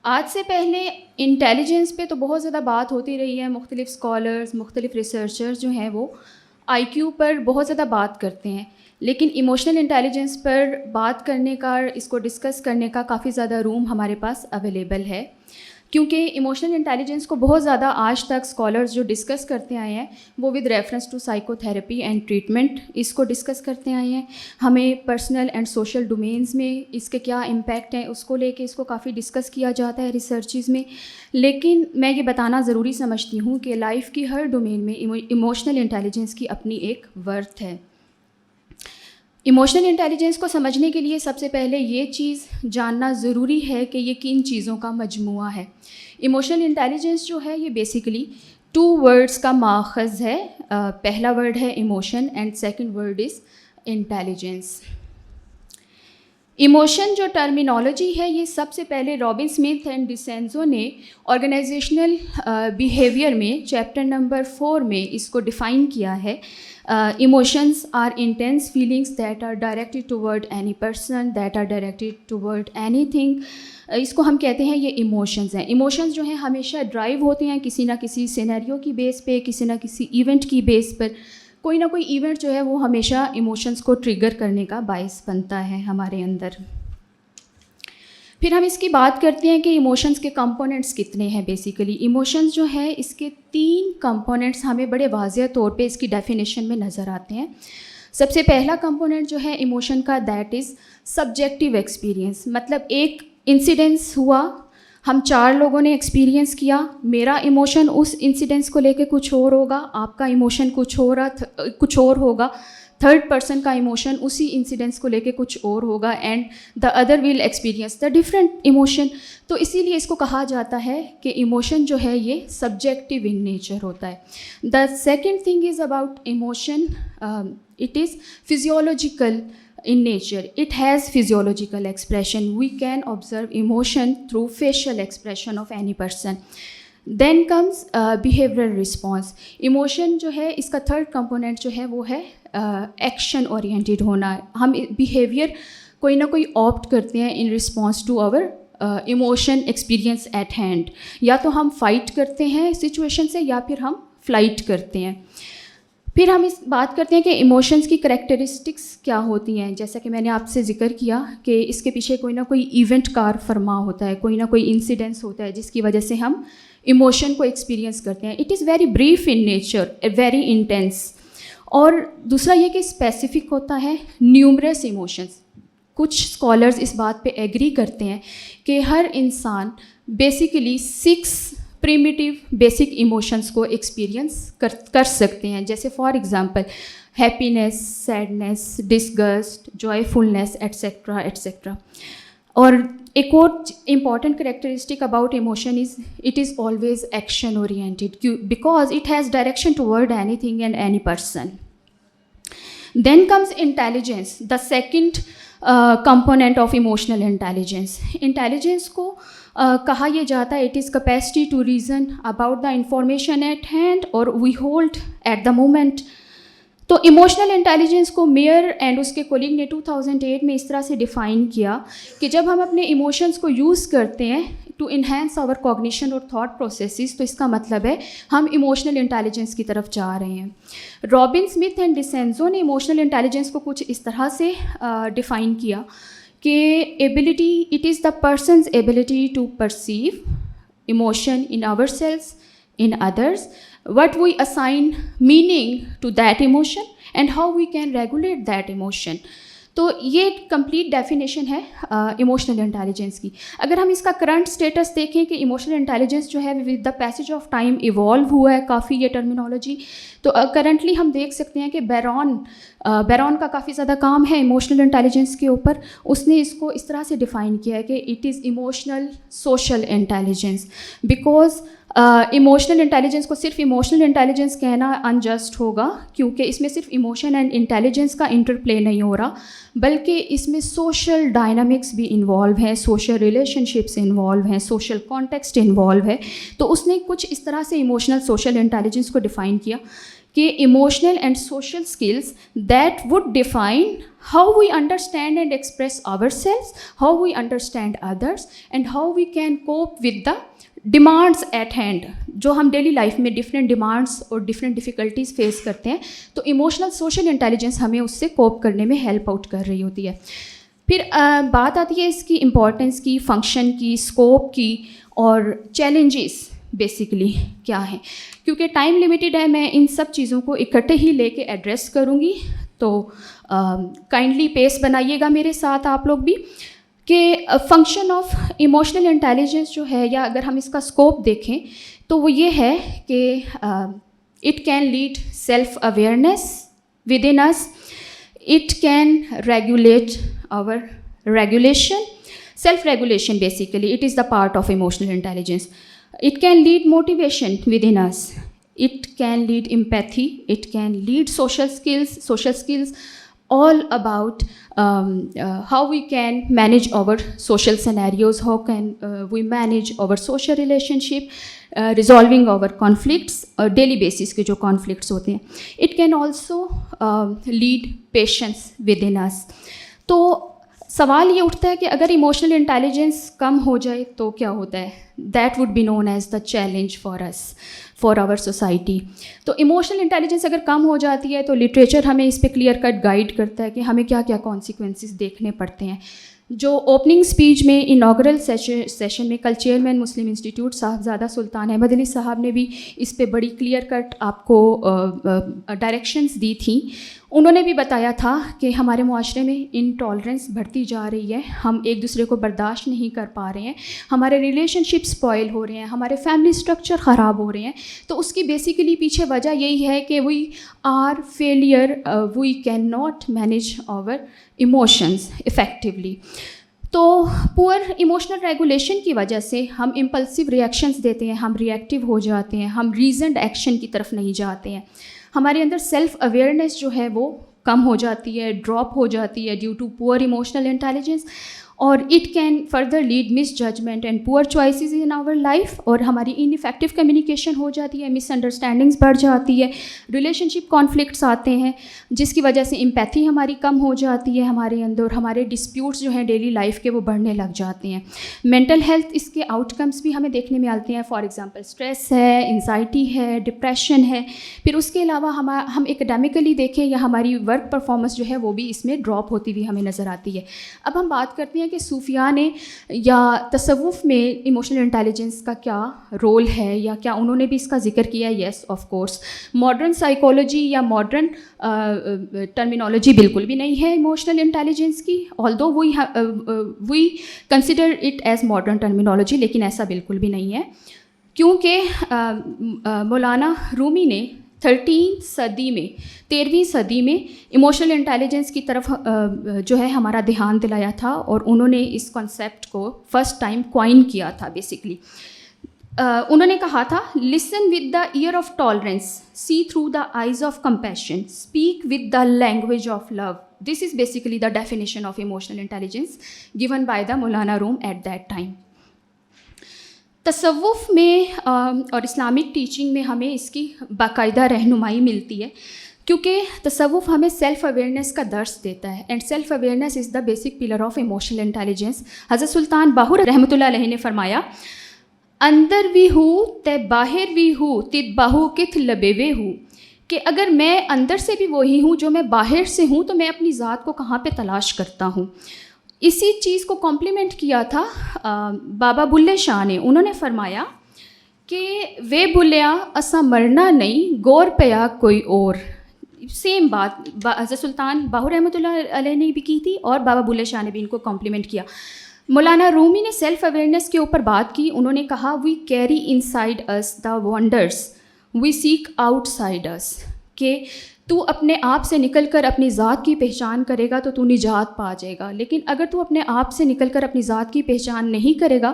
آج سے پہلے انٹیلیجنس پہ تو بہت زیادہ بات ہوتی رہی ہے. مختلف اسکالرز، مختلف ریسرچرز جو ہیں وہ آئی کیو پر بہت زیادہ بات کرتے ہیں، لیکن ایموشنل انٹیلیجنس پر بات کرنے کا، اس کو ڈسکس کرنے کا کافی زیادہ روم ہمارے پاس اویلیبل ہے، کیونکہ ایموشنل انٹیلیجنس کو بہت زیادہ آج تک اسکالرز جو ڈسکس کرتے آئے ہیں وہ with reference to psychotherapy and treatment اس کو ڈسکس کرتے آئے ہیں. ہمیں پرسنل اینڈ سوشل ڈومینز میں اس کے کیا امپیکٹ ہیں اس کو لے کے اس کو کافی ڈسکس کیا جاتا ہے ریسرچز میں. لیکن میں یہ بتانا ضروری سمجھتی ہوں کہ لائف کی ہر ڈومین میں ایموشنل انٹیلیجنس کی اپنی ایک ورتھ ہے. ایموشنل انٹیلیجنس کو سمجھنے کے لیے سب سے پہلے یہ چیز جاننا ضروری ہے کہ یہ کن چیزوں کا مجموعہ ہے. ایموشنل انٹیلیجنس جو ہے یہ بیسیکلی 2 ورڈز کا ماخذ ہے. پہلا ورڈ ہے emotion and second word is intelligence. Emotion جو ٹرمینالوجی ہے یہ سب سے پہلے رابن اسمتھ اینڈ ڈسینزو نے آرگنائزیشنل بیہیویئر میں چیپٹر نمبر 4 میں اس کو ڈیفائن کیا ہے. Emotions are intense feelings that are directed toward any person, that are directed toward anything. اس کو ہم کہتے ہیں یہ ایموشنز ہیں. ایموشنز جو ہیں ہمیشہ ڈرائیو ہوتے ہیں کسی نہ کسی سینیریو کی بیس پہ، کسی نہ کسی ایونٹ کی بیس پر. کوئی نہ کوئی ایونٹ جو ہے وہ ہمیشہ ایموشنز کو ٹریگر کرنے کا باعث بنتا ہے ہمارے اندر. پھر ہم اس کی بات کرتے ہیں کہ ایموشنز کے کمپوننٹس کتنے ہیں. بیسیکلی ایموشنز جو ہے اس کے 3 کمپوننٹس ہمیں بڑے واضح طور پہ اس کی ڈیفینیشن میں نظر آتے ہیں. سب سے پہلا کمپوننٹ جو ہے ایموشن کا دیٹ از سبجیکٹیو ایکسپیرئنس. مطلب ایک انسیڈنس ہوا، ہم 4 لوگوں نے ایکسپیرئنس کیا، میرا ایموشن اس انسیڈنس کو لے کے کچھ اور ہوگا، آپ کا ایموشن کچھ اور ہوگا، تھرڈ پرسن کا ایموشن اسی انسیڈنس کو لے کے کچھ اور ہوگا، and the other will experience the different emotion. تو اسی لیے اس کو کہا جاتا ہے کہ ایموشن جو ہے یہ سبجیکٹیو ان نیچر ہوتا ہے. The second thing is about emotion, it is physiological in nature. It has physiological expression. We can observe emotion through facial expression of any person. Then comes behavioral response. Emotion جو ہے اس کا third component جو ہے وہ ہے action oriented ہونا. ہم behaviour کوئی نہ کوئی آپٹ کرتے ہیں in response to our emotion experience at hand. یا تو ہم فائٹ کرتے ہیں سچویشن سے یا پھر ہم فلائٹ کرتے ہیں. پھر ہم اس بات کرتے ہیں کہ ایموشنز کی کریکٹرسٹکس کیا ہوتی ہیں. جیسا کہ میں نے آپ سے ذکر کیا کہ اس کے پیچھے کوئی نہ کوئی ایونٹ کار فرما ہوتا ہے، کوئی نہ کوئی انسیڈنس ہوتا ہے جس کی وجہ سے ہم ایموشن کو ایکسپیرئنس کرتے ہیں. It is very brief in nature, very intense. اور دوسرا یہ کہ اسپیسیفک ہوتا ہے نیومرس ایموشنز. کچھ اسکالرز اس بات پہ ایگری کرتے ہیں کہ ہر انسان بیسیکلی 6 پریمیٹیو بیسک ایموشنس کو ایکسپیرئنس کر سکتے ہیں. جیسے for example happiness, sadness, disgust, joyfulness etcetera etcetera. اور ایک اور important characteristic about emotion is it is always action oriented because it has direction toward any thing and any person. Then comes intelligence, the second component of emotional intelligence. Intelligence کو کہا یہ جاتا ہے it is capacity to reason about the information at hand اور we hold at the moment. تو emotional intelligence کو Mayer and اس کے کولیگ نے 2008 میں اس طرح سے ڈیفائن کیا کہ جب ہم اپنے ایموشنس کو یوز کرتے ہیں ٹو انہینس آور کوگنیشن اور تھاٹ پروسیسز تو اس کا مطلب ہے ہم ایموشنل انٹیلیجنس کی طرف جا رہے ہیں. رابن اسمتھ اینڈ ڈسینزو نے ایموشنل انٹیلیجنس کو کچھ اس طرح سے ڈیفائن کیا کہ ability, it is the person's ability to perceive emotion in ourselves, in others, what we assign meaning to that emotion and how we can regulate that emotion. تو یہ complete definition ہے emotional intelligence کی. اگر ہم اس کا current status دیکھیں کہ emotional intelligence جو ہے with the passage of time evolve ہوا ہے کافی یہ ٹرمینالوجی. تو کرنٹلی ہم دیکھ سکتے ہیں کہ بیرون کا کافی زیادہ کام ہے ایموشنل انٹیلیجنس کے اوپر. اس نے اس کو اس طرح سے ڈیفائن کیا ہے کہ it is emotional social intelligence. Because emotional intelligence کو صرف ایموشنل انٹیلیجنس کہنا انجسٹ ہوگا کیونکہ اس میں صرف ایموشن اینڈ انٹیلیجنس کا انٹرپلے نہیں ہو رہا بلکہ اس میں سوشل ڈائنامکس بھی انوالو ہیں، سوشل ریلیشن شپس انوالو ہیں، سوشل کانٹیکسٹ انوالو ہے. تو اس نے کچھ اس طرح سے ایموشنل سوشل انٹیلیجنس کو ڈیفائن کیا کہ emotional and social skills that would define how we understand and express ourselves, how we understand others, and how we can cope with the demands at hand. جو ہم daily life میں different demands اور different difficulties face کرتے ہیں, تو emotional social intelligence ہمیں اس سے کوپ کرنے میں ہیلپ آؤٹ کر رہی ہوتی ہے. پھر بات آتی ہے اس کی امپورٹنس کی, فنکشن کی, اسکوپ کی, اور چیلنجز بیسیکلی کیا ہیں. کیونکہ ٹائم لمیٹیڈ ہے, میں ان سب چیزوں کو اکٹھے ہی لے کے ایڈریس کروں گی, تو کائنڈلی پیس بنائیے گا میرے ساتھ آپ لوگ بھی. کہ فنکشن آف ایموشنل انٹیلیجنس جو ہے, یا اگر ہم اس کا اسکوپ دیکھیں تو وہ یہ ہے کہ it can lead self awareness within us, it can regulate our regulation, self regulation basically it is the part of emotional intelligence. It can lead motivation within us, it can lead empathy, it can lead social skills all about how we can manage our social scenarios, how can we manage our social relationship, resolving our conflicts, daily basis کے جو conflicts ہوتے ہیں. It can also lead patience within us. تو سوال یہ اٹھتا ہے کہ اگر ایموشنل انٹیلیجنس کم ہو جائے تو کیا ہوتا ہے. That would be known as the challenge for us, for our society. تو ایموشنل انٹیلیجنس اگر کم ہو جاتی ہے تو لٹریچر ہمیں اس پہ کلیئر کٹ گائیڈ کرتا ہے کہ ہمیں کیا کیا کانسیکوینسز دیکھنے پڑتے ہیں. جو اوپننگ اسپیچ میں اناگرل سیشن میں کل چیئرمین مسلم انسٹیٹیوٹ صاحبزادہ سلطان احمد علی صاحب نے بھی اس پہ بڑی کلیئر کٹ آپ کو ڈائریکشنز دی تھیں. انہوں نے بھی بتایا تھا کہ ہمارے معاشرے میں انٹالرنس بڑھتی جا رہی ہے, ہم ایک دوسرے کو برداشت نہیں کر پا رہے ہیں, ہمارے ریلیشن شپ اسپوائل ہو رہے ہیں, ہمارے فیملی اسٹرکچر خراب ہو رہے ہیں. تو اس کی بیسیکلی پیچھے وجہ یہی ہے کہ we are failure, we can not manage our emotions effectively. تو پور ایموشنل ریگولیشن کی وجہ سے ہم امپلسو ریئیکشنز دیتے ہیں, ہم ری ایکٹیو ہو جاتے ہیں, ہم ریزنڈ ایکشن کی طرف نہیں جاتے ہیں. ہمارے اندر سیلف اویئرنیس جو ہے وہ کم ہو جاتی ہے, ڈراپ ہو جاتی ہے due to poor emotional intelligence, اور it can further lead misjudgement and poor choices in our life. اور ہماری ان افیکٹو کمیونیکیشن ہو جاتی ہے, مس انڈرسٹینڈنگس بڑھ جاتی ہے, ریلیشن شپ کانفلکٹس آتے ہیں جس کی وجہ سے امپیتھی ہماری کم ہو جاتی ہے ہمارے اندر, ہمارے ڈسپیوٹس جو ہیں ڈیلی لائف کے وہ بڑھنے لگ جاتے ہیں. مینٹل ہیلتھ اس کے آؤٹ کمس بھی ہمیں دیکھنے میں آتے ہیں. فار ایگزامپل اسٹریس ہے, انزائٹی ہے, ڈپریشن ہے. پھر اس کے علاوہ ہم اکیڈیمکلی دیکھیں یا ہماری ورک پرفارمنس جو ہے وہ بھی اس میں ڈراپ ہوتی ہوئی ہمیں نظر آتی ہے. اب ہم بات کرتے ہیں کہ صوفیاء نے یا تصوف میں ایموشنل انٹیلیجنس کا کیا رول ہے, یا کیا انہوں نے بھی اس کا ذکر کیا. Yes of course, modern psychology یا ماڈرن ٹرمینالوجی بالکل بھی نہیں ہے ایموشنل انٹیلیجنس کی, although we consider it as modern terminology, لیکن ایسا بالکل بھی نہیں ہے. کیونکہ مولانا رومی نے 13ویں صدی میں ایموشنل انٹیلیجنس کی طرف جو ہے ہمارا دھیان دلایا تھا, اور انہوں نے اس کانسیپٹ کو فرسٹ ٹائم کوائن کیا تھا. بیسکلی انہوں نے کہا تھا, listen with the ear of tolerance, see through the eyes of compassion, speak with the language of love. This is basically the definition of emotional intelligence given by the Maulana Rumi at that time. تصوف میں اور Islamic teaching میں ہمیں اس کی باقاعدہ رہنمائی ملتی ہے, کیونکہ تصوف ہمیں سیلف اویئرنیس کا درس دیتا ہے, and self awareness is the basic pillar of emotional intelligence. حضرت سلطان باہور رحمۃ اللہ علیہ نے فرمایا, اندر بھی ہوں تے باہر بھی ہوں تت باہو کت لبے وے ہوں, کہ اگر میں اندر سے بھی وہی ہوں جو میں باہر سے ہوں, تو میں اپنی ذات کو کہاں پہ تلاش کرتا ہوں. اسی چیز کو کمپلیمنٹ کیا تھا بابا بلے شاہ نے. انہوں نے فرمایا کہ وے بلیا اسا مرنا نہیں, گور پیا کوئی اور. سیم بات حضرت سلطان باہور رحمۃ اللہ علیہ نے بھی کی تھی, اور بابا بلے شاہ نے بھی ان کو کمپلیمنٹ کیا. مولانا رومی نے سیلف اویئرنیس کے اوپر بات کی. انہوں نے کہا, we carry inside us the wonders, we seek outside us, کہ تو اپنے آپ سے نکل کر اپنی ذات کی پہچان کرے گا تو نجات پا جائے گا. لیکن اگر تو اپنے آپ سے نکل کر اپنی ذات کی پہچان نہیں کرے گا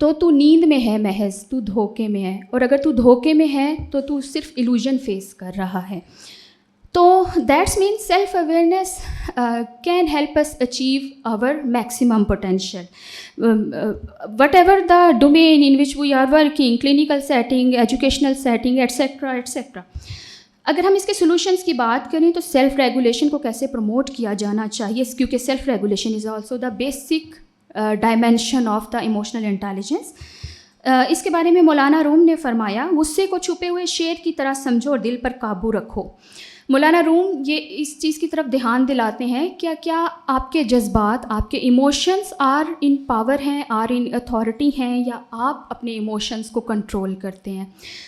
تو نیند میں ہے محض, تو دھوکے میں ہے. اور اگر تو دھوکے میں ہے تو صرف ایلوژن فیس کر رہا ہے. تو that's mean self awareness can help us achieve our maximum potential whatever the domain in which we are working, clinical setting, educational setting, etcetera etcetera. اگر ہم اس کے سولوشنس کی بات کریں تو سیلف ریگولیشن کو کیسے پروموٹ کیا جانا چاہیے، کیونکہ self regulation is also the basic dimension of the emotional intelligence. اس کے بارے میں مولانا روم نے فرمایا، غصے کو چھپے ہوئے شیر کی طرح سمجھو اور دل پر قابو رکھو. مولانا روم یہ اس چیز کی طرف دھیان دلاتے ہیں کیا آپ کے جذبات، آپ کے ایموشنس آر ان پاور ہیں، آر ان اتھارٹی ہیں، یا آپ اپنے ایموشنس کو کنٹرول کرتے ہیں.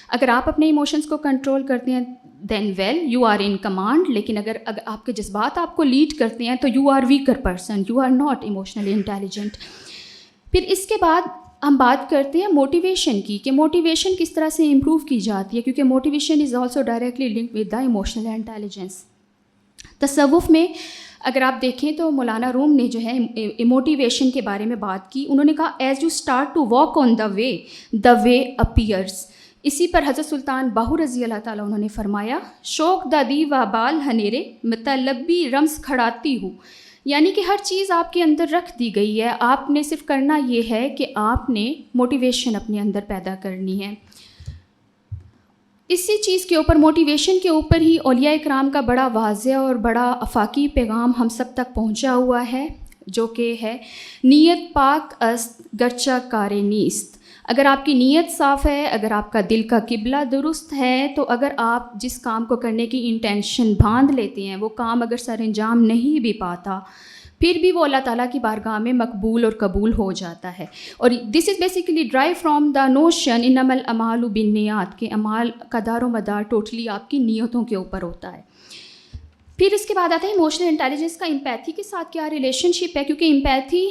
اگر آپ اپنے ایموشنس کو کنٹرول کرتے ہیں then will you are in command, لیکن اگر آپ کے جذبات آپ کو لیڈ کرتے ہیں تو you are weaker person, you are not emotionally intelligent. پھر اس کے بعد ہم بات کرتے ہیں موٹیویشن کی، کہ موٹیویشن کس طرح سے امپروو کی جاتی ہے، کیونکہ motivation is also directly link with the emotional intelligence. تصوف میں اگر آپ دیکھیں تو مولانا روم نے جو ہے موٹیویشن کے بارے میں بات کی. انہوں نے کہا as you start to walk on the way appears. اسی پر حضرت سلطان باہو رضی اللہ تعالیٰ انہوں نے فرمایا، شوق دادی و بال ہنیرے مطلبی رمز کھڑاتی ہوں، یعنی کہ ہر چیز آپ کے اندر رکھ دی گئی ہے، آپ نے صرف کرنا یہ ہے کہ آپ نے موٹیویشن اپنے اندر پیدا کرنی ہے. اسی چیز کے اوپر، موٹیویشن کے اوپر ہی اولیاء اکرام کا بڑا واضح اور بڑا افاقی پیغام ہم سب تک پہنچا ہوا ہے، جو کہ ہے نیت پاک است گرچہ کار نیست. اگر آپ کی نیت صاف ہے، اگر آپ کا دل کا قبلہ درست ہے، تو اگر آپ جس کام کو کرنے کی انٹینشن باندھ لیتے ہیں، وہ کام اگر سر انجام نہیں بھی پاتا، پھر بھی وہ اللہ تعالیٰ کی بارگاہ میں مقبول اور قبول ہو جاتا ہے. اور this is basically derive from the notion انما الاعمال بالنیات، کہ اعمال کا دار و مدار ٹوٹلی آپ کی نیتوں کے اوپر ہوتا ہے. پھر اس کے بعد آتا ہے ایموشنل انٹیلیجنس کا امپیتھی کے ساتھ کیا ریلیشن شپ ہے، کیونکہ امپیتھی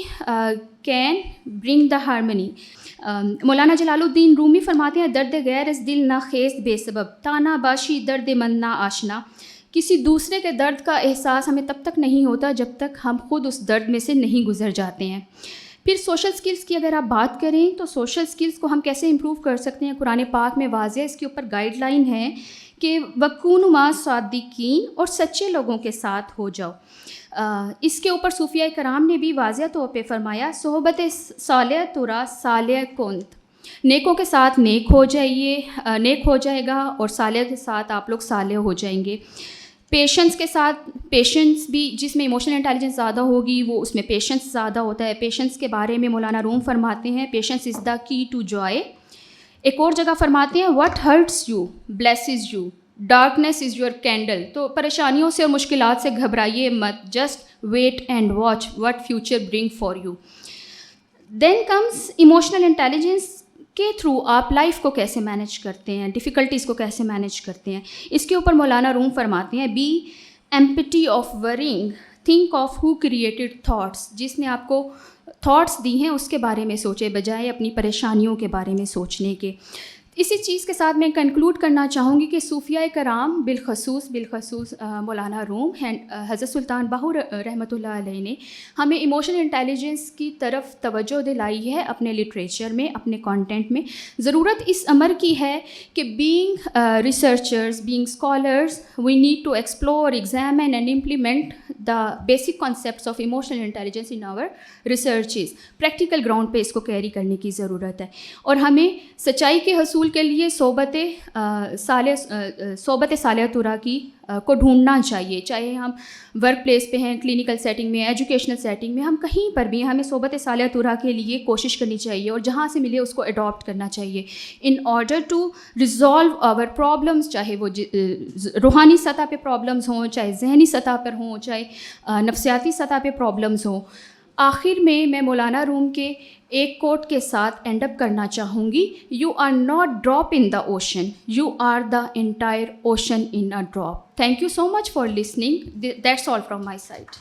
کین برنگ دا ہارمنی. مولانا جلال الدین رومی فرماتے ہیں، درد غیر از دل نہ خیز بے سبب، تانا باشی درد من نہ آشنا. کسی دوسرے کے درد کا احساس ہمیں تب تک نہیں ہوتا جب تک ہم خود اس درد میں سے نہیں گزر جاتے ہیں. پھر سوشل سکلز کی اگر آپ بات کریں تو سوشل سکلز کو ہم کیسے امپروو کر سکتے ہیں، قرآن پاک میں واضح اس کے اوپر گائیڈ لائن ہے کہ وَكُونُوا مَعَ الصَّادِقِينَ، اور سچے لوگوں کے ساتھ ہو جاؤ. اس کے اوپر صوفیہ کرام نے بھی واضح طور پہ فرمایا، صحبت صالح ترا صالح کنت، نیکوں کے ساتھ نیک ہو جائیے، نیک ہو جائے گا، اور صالح کے ساتھ آپ لوگ صالح ہو جائیں گے. پیشنس کے ساتھ، پیشنس بھی جس میں ایموشنل انٹیلیجنس زیادہ ہوگی وہ اس میں پیشنس زیادہ ہوتا ہے. پیشنس کے بارے میں مولانا روم فرماتے ہیں، پیشنس از دا کی ٹو جوائے. ایک اور جگہ فرماتے ہیں، what hurts you blesses you, darkness is your candle. تو پریشانیوں سے اور مشکلات سے گھبرائیے مت، just wait and watch what future bring for you. Then comes emotional intelligence کے تھرو آپ لائف کو کیسے مینیج کرتے ہیں، ڈیفیکلٹیز کو کیسے مینیج کرتے ہیں. اس کے اوپر مولانا روم فرماتے ہیں، be empty of worrying, think of who created thoughts. جس نے آپ کو تھاٹس دی ہیں اس کے بارے میں سوچے بجائے اپنی پریشانیوں کے بارے میں سوچنے کے. اسی چیز کے ساتھ میں کنکلوڈ کرنا چاہوں گی کہ صوفیہ کرام بالخصوص مولانا روم، حضرت سلطان باہو رحمۃ اللہ علیہ نے ہمیں ایموشنل انٹیلیجنس کی طرف توجہ دلائی ہے اپنے لٹریچر میں، اپنے کانٹینٹ میں. ضرورت اس امر کی ہے کہ being researchers, being scholars, we need to explore, examine and implement the basic concepts of emotional intelligence in our researches. Practical ground پہ اس کو کیری کرنے کی ضرورت ہے، اور ہمیں سچائی کے حصول کے لیے صحبت صالح ترا کی کو ڈھونڈنا چاہیے. چاہے ہم ورک پلیس پہ ہیں، کلینکل سیٹنگ میں، ایجوکیشنل سیٹنگ میں، ہم کہیں پر بھی ہمیں صحبت صالح ترا کے لیے کوشش کرنی چاہیے، اور جہاں سے ملے اس کو اڈاپٹ کرنا چاہیے in order to resolve our problems, چاہے وہ روحانی سطح پہ پرابلمس ہوں، چاہے ذہنی سطح پر ہوں، چاہے نفسیاتی سطح پہ پرابلمس ہوں. آخر میں مولانا روم کے ایک کوٹ کے ساتھ اینڈ اپ کرنا چاہوں گی، you are not drop in the ocean, you are the entire ocean in a drop. Thank you so much for listening. That's all from my side.